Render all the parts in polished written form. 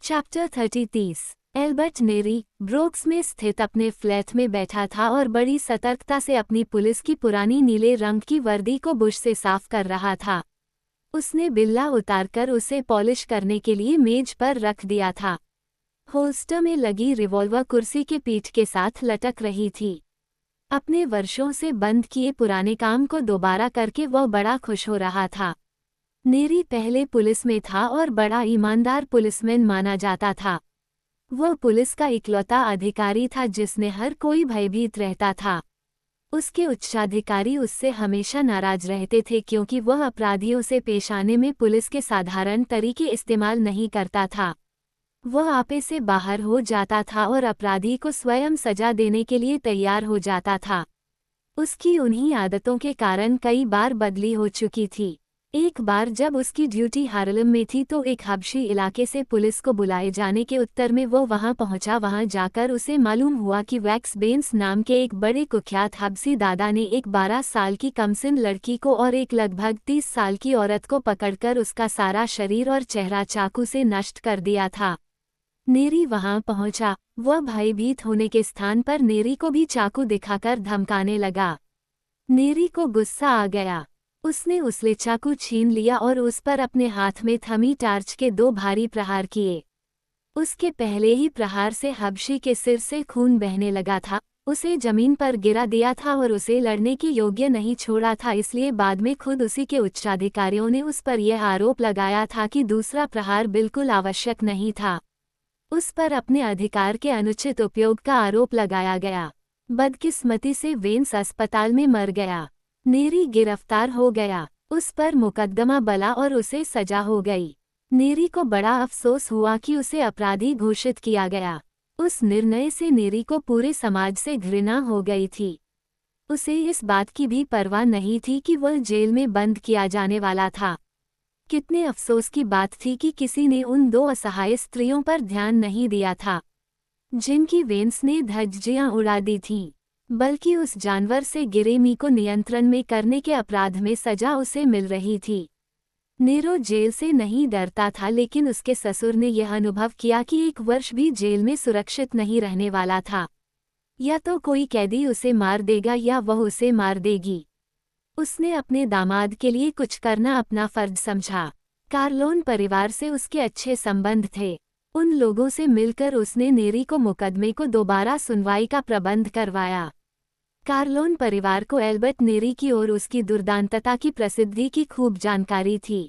Chapter 30। Albert नेरी ब्रोक्स में स्थित अपने फ्लैट में बैठा था और बड़ी सतर्कता से अपनी पुलिस की पुरानी नीले रंग की वर्दी को बुश से साफ कर रहा था। उसने बिल्ला उतारकर उसे पॉलिश करने के लिए मेज पर रख दिया था। होल्स्टर में लगी रिवॉल्वर कुर्सी के पीठ के साथ लटक रही थी। अपने वर्षों से बंद किए पुराने काम को दोबारा करके वह बड़ा खुश हो रहा था। नेरी पहले पुलिस में था और बड़ा ईमानदार पुलिसमैन माना जाता था। वह पुलिस का इकलौता अधिकारी था जिसने हर कोई भयभीत रहता था। उसके उच्चाधिकारी उससे हमेशा नाराज रहते थे क्योंकि वह अपराधियों से पेश आने में पुलिस के साधारण तरीके इस्तेमाल नहीं करता था। वह आपे से बाहर हो जाता था और अपराधी को स्वयं सजा देने के लिए तैयार हो जाता था। उसकी उन्हीं आदतों के कारण कई बार बदली हो चुकी थी। एक बार जब उसकी ड्यूटी हार्लेम में थी तो एक हबशी इलाके से पुलिस को बुलाए जाने के उत्तर में वो वहां पहुंचा। वहां जाकर उसे मालूम हुआ कि वैक्स बेन्स नाम के एक बड़े कुख्यात हबशी दादा ने एक 12 साल की कमसिन लड़की को और एक लगभग 30 साल की औरत को पकड़कर उसका सारा शरीर और चेहरा चाकू से नष्ट कर दिया था। नेरी वहां पहुंचा। वह भयभीत होने के स्थान पर नेरी को भी चाकू दिखाकर धमकाने लगा। नेरी को गुस्सा आ गया। उसने उससे चाकू छीन लिया और उस पर अपने हाथ में थमी टार्च के 2 भारी प्रहार किए। उसके पहले ही प्रहार से हबशी के सिर से खून बहने लगा था। उसे जमीन पर गिरा दिया था और उसे लड़ने के योग्य नहीं छोड़ा था। इसलिए बाद में खुद उसी के उच्चाधिकारियों ने उस पर यह आरोप लगाया था कि दूसरा प्रहार बिल्कुल आवश्यक नहीं था। उस पर अपने अधिकार के अनुचित उपयोग का आरोप लगाया गया। बदकिस्मती से वेन्स अस्पताल में मर गया। नेरी गिरफ्तार हो गया। उस पर मुकदमा बला और उसे सजा हो गई। नेरी को बड़ा अफसोस हुआ कि उसे अपराधी घोषित किया गया। उस निर्णय से नेरी को पूरे समाज से घृणा हो गई थी। उसे इस बात की भी परवाह नहीं थी कि वह जेल में बंद किया जाने वाला था। कितने अफसोस की बात थी कि किसी ने उन 2 असहाय स्त्रियों पर ध्यान नहीं दिया था जिनकी वेन्स ने धज्जियां उड़ा दी थीं। बल्कि उस जानवर से गिरेमी को नियंत्रण में करने के अपराध में सजा उसे मिल रही थी। नेरो जेल से नहीं डरता था लेकिन उसके ससुर ने यह अनुभव किया कि 1 वर्ष भी जेल में सुरक्षित नहीं रहने वाला था। या तो कोई कैदी उसे मार देगा या वह उसे मार देगी। उसने अपने दामाद के लिए कुछ करना अपना फर्ज समझा। कार्लोन परिवार से उसके अच्छे संबंध थे। उन लोगों से मिलकर उसने नेरी को मुकदमे को दोबारा सुनवाई का प्रबंध करवाया। कार्लोन परिवार को एल्बर्ट नेरी की और उसकी दुर्दांतता की प्रसिद्धि की खूब जानकारी थी।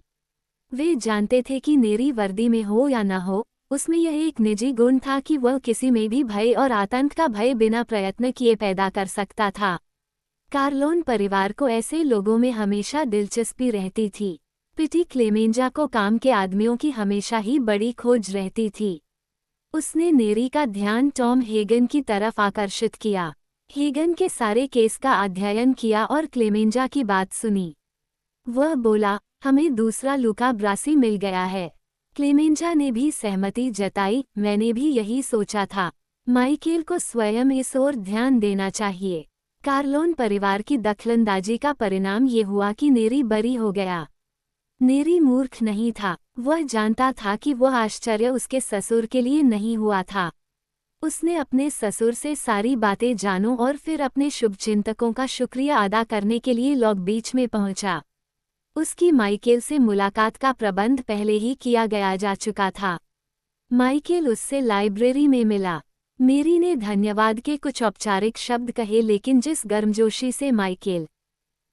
वे जानते थे कि नेरी वर्दी में हो या न हो, उसमें यह एक निजी गुण था कि वह किसी में भी भय और आतंक का भय बिना प्रयत्न किए पैदा कर सकता था। कार्लोन परिवार को ऐसे लोगों में हमेशा दिलचस्पी रहती थी। पिटी क्लेमेंजा को काम के आदमियों की हमेशा ही बड़ी खोज रहती थी। उसने नेरी का ध्यान टॉम हेगन की तरफ आकर्षित किया। हेगन के सारे केस का अध्ययन किया और क्लेमेंजा की बात सुनी। वह बोला, हमें दूसरा लूका ब्रासी मिल गया है। क्लेमेंजा ने भी सहमति जताई, मैंने भी यही सोचा था। माइकेल को स्वयं इस ओर ध्यान देना चाहिए। कार्लोन परिवार की दखलंदाजी का परिणाम ये हुआ कि नेरी बरी हो गया। नेरी मूर्ख नहीं था। वह जानता था कि वह आश्चर्य उसके ससुर के लिए नहीं हुआ था। उसने अपने ससुर से सारी बातें जानो और फिर अपने शुभचिंतकों का शुक्रिया अदा करने के लिए लॉग बीच में पहुंचा। उसकी माइकेल से मुलाकात का प्रबंध पहले ही किया गया जा चुका था। माइकेल उससे लाइब्रेरी में मिला। मेरी ने धन्यवाद के कुछ औपचारिक शब्द कहे लेकिन जिस गर्मजोशी से माइकेल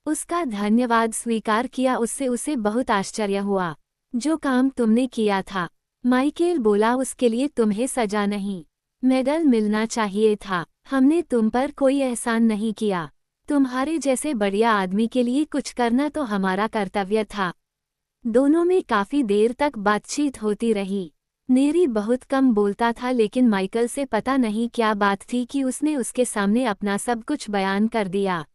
उसका धन्यवाद स्वीकार किया उससे उसे बहुत आश्चर्य हुआ। जो काम तुमने किया था, माइकेल बोला, उसके लिए तुम्हें सजा नहीं, मेडल मिलना चाहिए था। हमने तुम पर कोई एहसान नहीं किया। तुम्हारे जैसे बढ़िया आदमी के लिए कुछ करना तो हमारा कर्तव्य था। दोनों में काफी देर तक बातचीत होती रही। नेरी बहुत कम बोलता था लेकिन माइकल से पता नहीं क्या बात थी कि उसने उसके सामने अपना सब कुछ बयान कर दिया।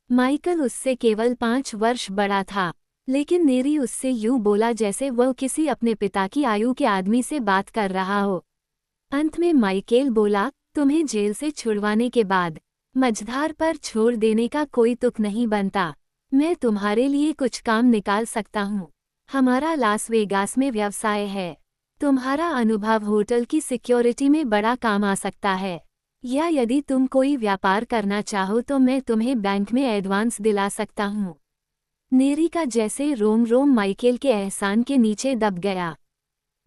माइकल उससे केवल 5 वर्ष बड़ा था, लेकिन नेरी उससे यूं बोला जैसे वह किसी अपने पिता की आयु के आदमी से बात कर रहा हो। अंत में माइकेल बोला, तुम्हें जेल से छुड़वाने के बाद मझधार पर छोड़ देने का कोई तुक नहीं बनता। मैं तुम्हारे लिए कुछ काम निकाल सकता हूँ। हमारा लास वेगास में व्यवसाय है। तुम्हारा अनुभव होटल की सिक्योरिटी में बड़ा काम आ सकता है, या यदि तुम कोई व्यापार करना चाहो तो मैं तुम्हें बैंक में एडवांस दिला सकता हूँ। नेरी का जैसे रोम रोम माइकेल के एहसान के नीचे दब गया।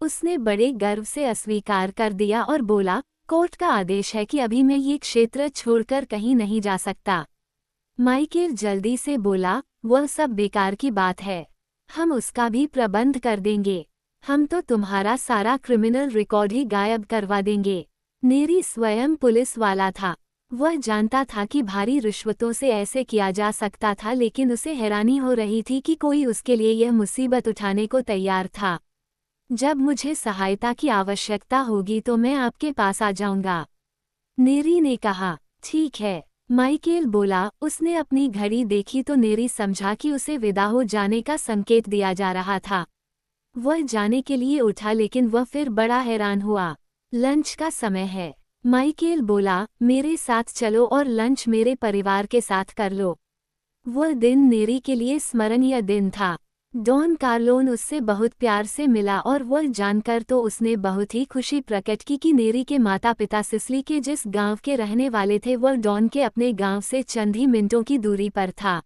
उसने बड़े गर्व से अस्वीकार कर दिया और बोला, कोर्ट का आदेश है कि अभी मैं ये क्षेत्र छोड़कर कहीं नहीं जा सकता। माइकेल जल्दी से बोला, वह सब बेकार की बात है, हम उसका भी प्रबंध कर देंगे। हम तो तुम्हारा सारा क्रिमिनल रिकॉर्ड ही गायब करवा देंगे। नेरी स्वयं पुलिस वाला था। वह जानता था कि भारी रिश्वतों से ऐसे किया जा सकता था, लेकिन उसे हैरानी हो रही थी कि कोई उसके लिए यह मुसीबत उठाने को तैयार था। जब मुझे सहायता की आवश्यकता होगी तो मैं आपके पास आ जाऊंगा, नेरी ने कहा। ठीक है, माइकेल बोला। उसने अपनी घड़ी देखी तो नेरी समझा कि उसे विदा हो जाने का संकेत दिया जा रहा था। वह जाने के लिए उठा, लेकिन वह फिर बड़ा हैरान हुआ। लंच का समय है, माइकेल बोला। मेरे साथ चलो और लंच मेरे परिवार के साथ कर लो। वह दिन नेरी के लिए स्मरणीय दिन था। डॉन कार्लोन उससे बहुत प्यार से मिला और वह जानकर तो उसने बहुत ही खुशी प्रकट की कि नेरी के माता पिता सिसिली के जिस गांव के रहने वाले थे वह डॉन के अपने गांव से चंद ही मिनटों की दूरी पर था।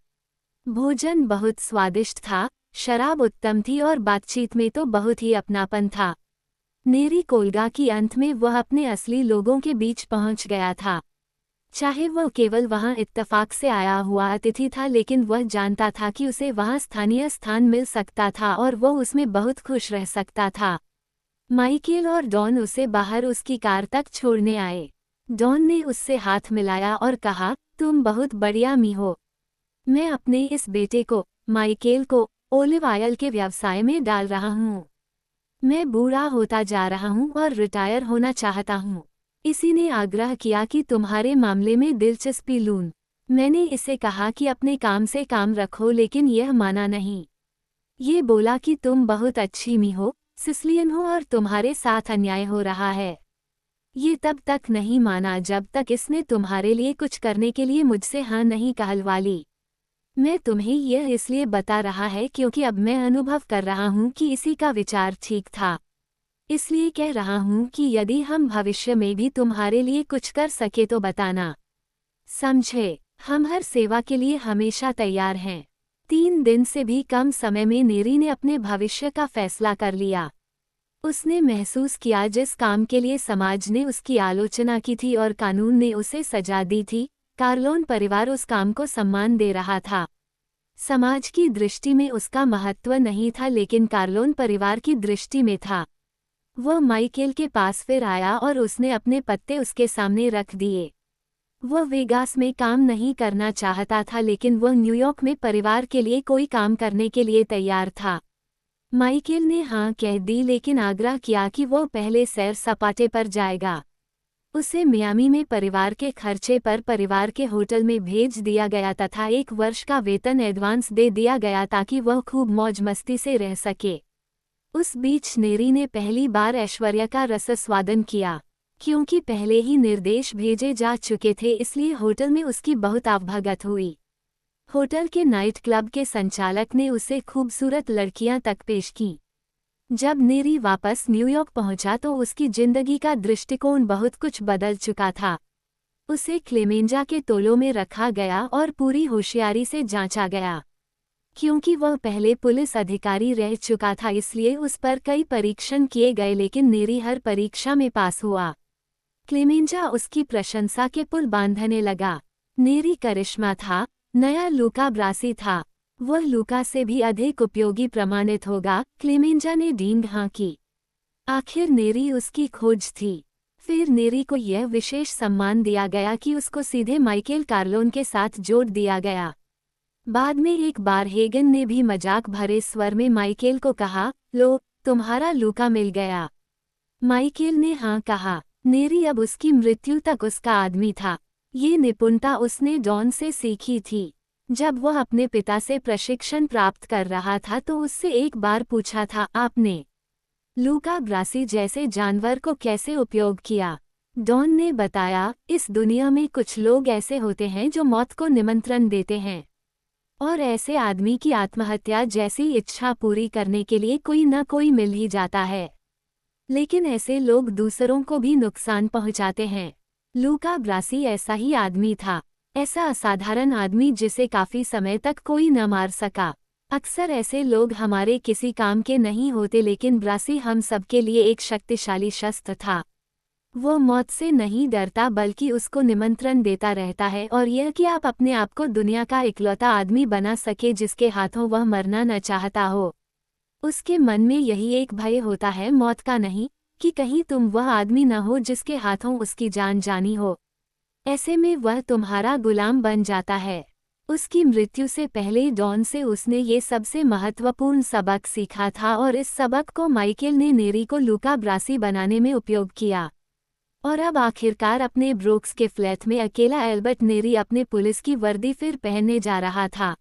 भोजन बहुत स्वादिष्ट था, शराब उत्तम थी और बातचीत में तो बहुत ही अपनापन था। नेरी कोल्गा की अंत में वह अपने असली लोगों के बीच पहुंच गया था। चाहे वह केवल वहां इत्तेफाक से आया हुआ अतिथि था, लेकिन वह जानता था कि उसे वहां स्थानीय स्थान मिल सकता था और वह उसमें बहुत खुश रह सकता था। माइकेल और डॉन उसे बाहर उसकी कार तक छोड़ने आए। डॉन ने उससे हाथ मिलाया और कहा, तुम बहुत बढ़िया मी हो। मैं अपने इस बेटे को, माइकेल को, ओलिव ऑयल के व्यवसाय में डाल रहा हूँ। मैं बूढ़ा होता जा रहा हूँ और रिटायर होना चाहता हूँ। इसी ने आग्रह किया कि तुम्हारे मामले में दिलचस्पी लूं। मैंने इसे कहा कि अपने काम से काम रखो, लेकिन यह माना नहीं। ये बोला कि तुम बहुत अच्छी मी हो, सिसिलियन हो और तुम्हारे साथ अन्याय हो रहा है। ये तब तक नहीं माना जब तक इसने तुम्हारे लिए कुछ करने के लिए मुझसे हाँ नहीं कहलवा ली। मैं तुम्हें यह इसलिए बता रहा है क्योंकि अब मैं अनुभव कर रहा हूँ कि इसी का विचार ठीक था। इसलिए कह रहा हूँ कि यदि हम भविष्य में भी तुम्हारे लिए कुछ कर सके तो बताना। समझे? हम हर सेवा के लिए हमेशा तैयार हैं। 3 दिन से भी कम समय में नेरी ने अपने भविष्य का फैसला कर लिया। उसने महसूस किया जिस काम के लिए समाज ने उसकी आलोचना की थी और कानून ने उसे सजा दी थी, कार्लोन परिवार उस काम को सम्मान दे रहा था। समाज की दृष्टि में उसका महत्व नहीं था, लेकिन कार्लोन परिवार की दृष्टि में था। वह माइकेल के पास फिर आया और उसने अपने पत्ते उसके सामने रख दिए। वह वेगास में काम नहीं करना चाहता था, लेकिन वह न्यूयॉर्क में परिवार के लिए कोई काम करने के लिए तैयार था। माइकेल ने हाँ कह दी, लेकिन आग्रह किया कि वह पहले सैर सपाटे पर जाएगा। उसे मियामी में परिवार के खर्चे पर परिवार के होटल में भेज दिया गया तथा 1 वर्ष का वेतन एडवांस दे दिया गया ताकि वह खूब मौज मस्ती से रह सके। उस बीच नेरी ने पहली बार ऐश्वर्य का रसस्वादन किया। क्योंकि पहले ही निर्देश भेजे जा चुके थे, इसलिए होटल में उसकी बहुत आवभगत हुई। होटल के नाइट क्लब के संचालक ने उसे खूबसूरत लड़कियां तक पेश की। जब नेरी वापस न्यूयॉर्क पहुंचा तो उसकी जिंदगी का दृष्टिकोण बहुत कुछ बदल चुका था। उसे क्लेमेंजा के तोलों में रखा गया और पूरी होशियारी से जांचा गया। क्योंकि वह पहले पुलिस अधिकारी रह चुका था, इसलिए उस पर कई परीक्षण किए गए, लेकिन नेरी हर परीक्षा में पास हुआ। क्लेमेंजा उसकी प्रशंसा के पुल बांधने लगा। नेरी करिश्मा था, नया लूका ब्रासी था। वह लूका से भी अधिक उपयोगी प्रमाणित होगा, क्लेमेंजा ने डींग हाँ की। आखिर नेरी उसकी खोज थी। फिर नेरी को यह विशेष सम्मान दिया गया कि उसको सीधे माइकेल कार्लोन के साथ जोड़ दिया गया। बाद में एक बार हेगन ने भी मजाक भरे स्वर में माइकेल को कहा, लो, तुम्हारा लूका मिल गया। माइकेल ने हाँ कहा। नेरी अब उसकी मृत्यु तक उसका आदमी था। ये निपुणता उसने डॉन से सीखी थी। जब वह अपने पिता से प्रशिक्षण प्राप्त कर रहा था तो उससे एक बार पूछा था, आपने लूका ब्रासी जैसे जानवर को कैसे उपयोग किया? डॉन ने बताया, इस दुनिया में कुछ लोग ऐसे होते हैं जो मौत को निमंत्रण देते हैं, और ऐसे आदमी की आत्महत्या जैसी इच्छा पूरी करने के लिए कोई न कोई मिल ही जाता है। लेकिन ऐसे लोग दूसरों को भी नुकसान पहुंचाते हैं। लूका ब्रासी ऐसा ही आदमी था, ऐसा असाधारण आदमी जिसे काफी समय तक कोई न मार सका। अक्सर ऐसे लोग हमारे किसी काम के नहीं होते, लेकिन ब्रासी हम सबके लिए एक शक्तिशाली शस्त्र था। वो मौत से नहीं डरता बल्कि उसको निमंत्रण देता रहता है, और यह कि आप अपने आप को दुनिया का इकलौता आदमी बना सके जिसके हाथों वह मरना न चाहता हो। उसके मन में यही एक भय होता है, मौत का नहीं, कि कहीं तुम वह आदमी न हो जिसके हाथों उसकी जान जानी हो। ऐसे में वह तुम्हारा गुलाम बन जाता है। उसकी मृत्यु से पहले डॉन से उसने ये सबसे महत्वपूर्ण सबक सीखा था, और इस सबक को माइकेल ने नेरी को लूका ब्रासी बनाने में उपयोग किया। और अब आखिरकार अपने ब्रोक्स के फ्लैट में अकेला एल्बर्ट नेरी अपने पुलिस की वर्दी फिर पहनने जा रहा था।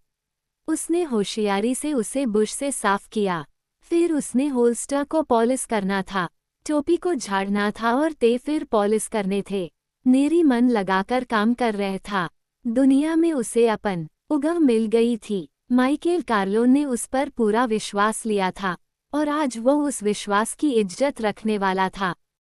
उसने होशियारी से उसे बुश से साफ किया। फिर उसने होल्स्टर को पॉलिश करना था, टोपी को झाड़ना था और ते फिर पॉलिश करने थे। नेरी मन लगाकर काम कर रहा था। दुनिया में उसे अपन उगम मिल गई थी। माइकेल कार्लोन ने उस पर पूरा विश्वास लिया था, और आज वो उस विश्वास की इज्जत रखने वाला था।